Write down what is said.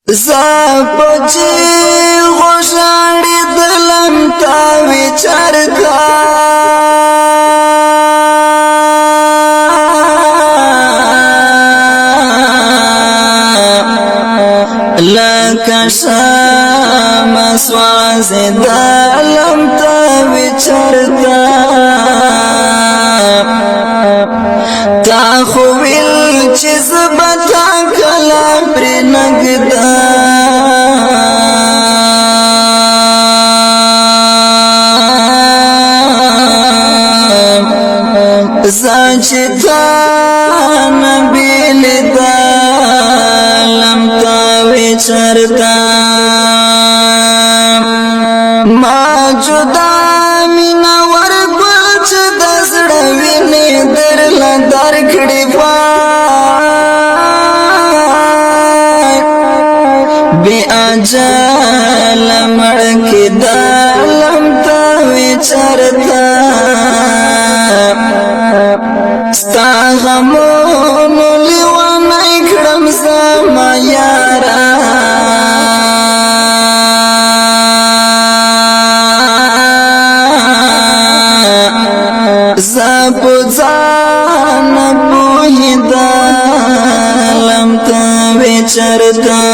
زپچی غشاړي دلم تا وچرتا لکه شمس وازدلم تا وچرتا تا خو ویل چې زبتا کلا پر نګدا زاچتا نبی لدالم تا وچرتا ما جدا مینا ورګل چې د زړه وینې درل درکړې پای بی اجل مړ کې دالم تا وچرتا ستا غمونو لیوانی کړم زما یارا زپ ځان پوهیدلم ته وچرتا